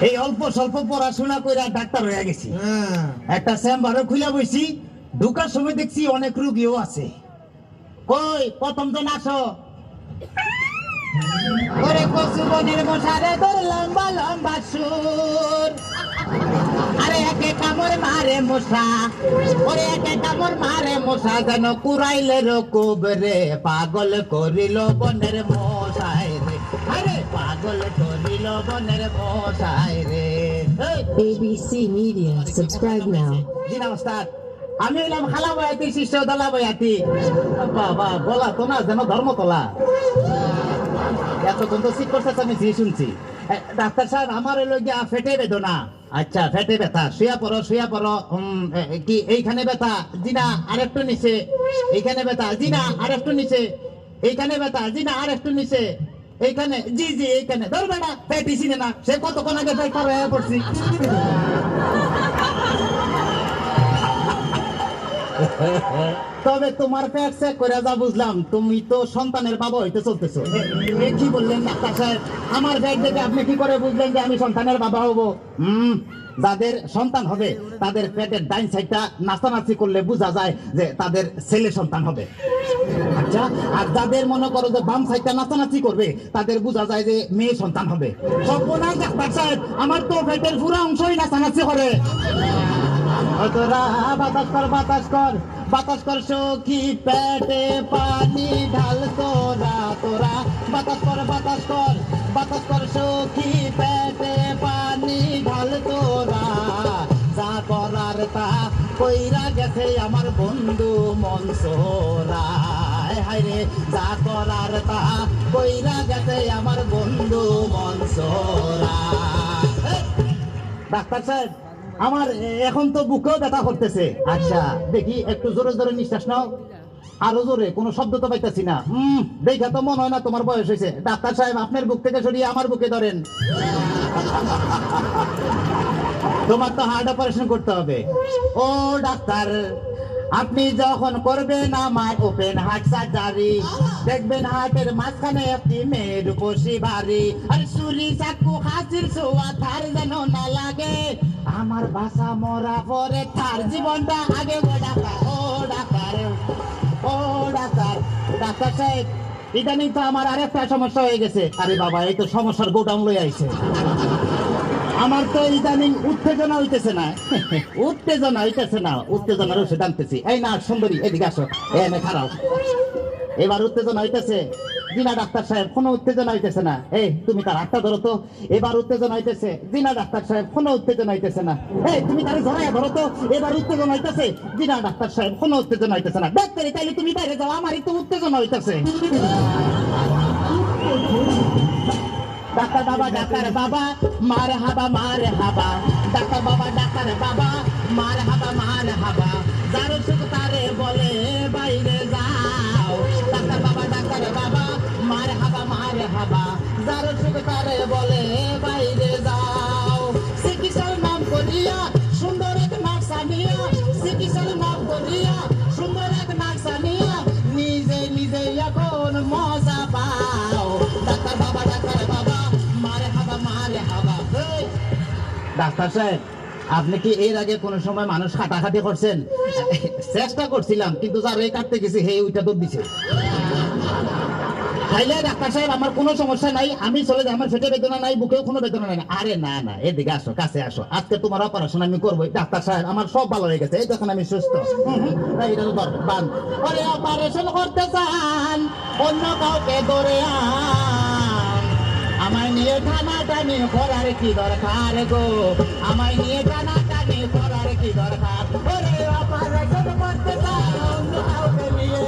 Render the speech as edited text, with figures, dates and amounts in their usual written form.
এই অল্প স্বল্প পড়াশোনা করে ডাক্তার হয়ে গেছি। একটা চেম্বারও খুলে বইছি, ঢুকার সময় দেখছি অনেক রুগীও আছে। কই প্রথম জন আসো। ওরে কচু বনের মশারে তোর লম্বা লম্বা সুর, আরে একে কামড় মারে মশা, ওরে একে কামড় মারে মশা, যেন কুড়াইলে রকুব রে, পাগল করিল বনের মশাই রে, আরে পাগল করিল বনের মশাই রে। ABC Media. Subscribe now. জি নমস্কার, আমি হইলাম খালা বয়াতি শিষ্য দলা বয়াতি। বাবা বলা তো না যেন ধর্মতলা, এতক্ষণ তো শীত করতেছে আমি জি শুনছি। ডাক্তার সাহেব আমার হইল গিয়া ফেটে বেদনা। আচ্ছা ফেটে ব্যথা, শুয়া পড়ো শুয়া পড়ো। কি এইখানে ব্যথা? জি না আরেকটু নিচে। এইখানে ব্যথা? জি না আরেকটু নিচে। এইখানে ব্যথা? জি না আরেকটু নিচে। এইখানে? জি জি এইখানে। ধরবে না পেটি চিনে না, সে কতক্ষণ আগে পেট পার হয়ে পড়ছি। তবে তোমার পেট চেক করে যা বুঝলাম, তুমি তো সন্তানের বাবা হইতে চলতেছো। কি বললেন ডাক্তার সাহেব? আমার পেট দেখে আপনি কি করে বুঝলেন যে আমি সন্তানের বাবা হব? যাদের সন্তান হবে তাদের পেটের ডাইন সাইডটা নাচানাচি করলে বোঝা যায় যে তাদের ছেলে সন্তান হবে। আচ্ছা, আর যাদের মনে করো যে বাম সাইডটা নাচানাচি করবে তাদের বোঝা যায় যে মেয়ে সন্তান হবে। সর্বনাশ ডাক্তার সাহেব, আমার তো পেটের পুরো অংশই নাচানাচি করে। তোরা বাতাস কর বাতাস কর বাতাস কর সখী, পেটে পানি ঢাল তোরা, তোরা বাতাস কর বাতাস কর বাতাস কর সখী, পেটে পানি ঢাল তোরা, যা করার তা কইরা গেছে আমার বন্ধু মনসুরা, হায় রে যা করার তা কইরা গেছে আমার বন্ধু মনসুরা। ডাক্তার সাহেব, আমার এখন তো বুকেও ব্যথা করতেছে। আচ্ছা দেখি একটু জোরে জোরে নিঃশ্বাস নাও, আরো জোরে। কোনো শব্দ তো পাইতেছি না। দেখা তো মনে হয় না তোমার বয়স হয়েছে। ডাক্তার সাহেব, আপনার বুক থেকে সরিয়ে আমার বুকে ধরেন। তোমার তো হার্ট অপারেশন করতে হবে। ও ডাক্তার, আপনি যখন করবেন আমার ওপেন হার্ট সার্জারি, দেখবেন হার্টের মাঝখানে একটি মেয়ের বসি ভারী, আর ছুরি চাকু হাসির ছোঁয়া তার যেন না লাগে, আমার বাসা মরা পরে তার জীবনটা আগে। ও ডাক্তার, ও ডাক্তার, ও ডাক্তার। ডাক্তার সাহেব, ইদানিং তো আমার আরেকটা সমস্যা হয়ে গেছে। আরে বাবা, এই তো সমস্যার গোডাউন লই আইছে। আমার তো ইদানিং উত্তেজনা হইতেছে না, উত্তেজনা হইতেছে না, উত্তেজনার ওষুধ আনতেছি। এই না সুন্দরী, এদিকে আসো, এনে খারাপ। এবার উত্তেজনা হইতেছে? জি না ডাক্তার সাহেব, কোনো উত্তেজনা হইতেছে না। এই তুমি তার হাতটা ধরো তো। এবার উত্তেজনা হইতেছে? জি না ডাক্তার সাহেব, কোনো উত্তেজনা হইতেছে না। এই তুমি তারে ধরাইয়া ধরো তো। এবার উত্তেজনা হইতেছে? জি না ডাক্তার সাহেব, কোনো উত্তেজনা হইতেছে না। ডাক্তারি তাইলে তুমি বাইরে যাও, আমারই তো উত্তেজনা হইতেছে। ডাক্তার বাবা, ডাক্তার বাবা, মার হাবা মার হাবা, ডাক্তার বাবা, ডাক্তার বাবা, মার হাবা মার হাবা, যার সুখ তারে বলে বাইরে যাও। ডাক্তার বাবা, ডাক্তার বাবা, মার হাবা মার হাবা, যার সুখ তারে বলে বাইরে যাও। চিকিৎসার নাম করিয়া সুন্দর এক নার্স আনিয়া, চিকিৎসার নাম করিয়া সুন্দর এক নার্স আনিয়া, নিজে নিজে এখন মজা পাও। ডাক্তার বাবা, ডাক্তার বাবা, ডাক্তার সাহেব, আপনি কি এর আগে কোন সময় মানুষ কাটাকাটি করছেন? চেষ্টা করছিলাম, কিন্তু যার এই কাটতে গেছে হে ওইটা দৌড় দিছে। তাইলে ডাক্তার সাহেব আমার কোনো সমস্যা নাই, আমি চলে যাই, আমার পেটে বেদনা নাই, বুকেও কোনো বেদনা নাই। আরে না না, এদিকে আসো, কাছে আসো, আজকে তোমার অপারেশন আমি করবো। ডাক্তার সাহেব, আমার সব ভালো হয়ে গেছে, এই দেখুন আমি সুস্থ। অপারেশন করতে চান অন্য কাউকে ধরে আন, আমায় নিয়ে টানাটানি করার কি দরকার গো, আমায় নিয়ে টানাটানি করার কি দরকার? ওরে অপারেশন করতে চান অন্য কাউকে নিয়ে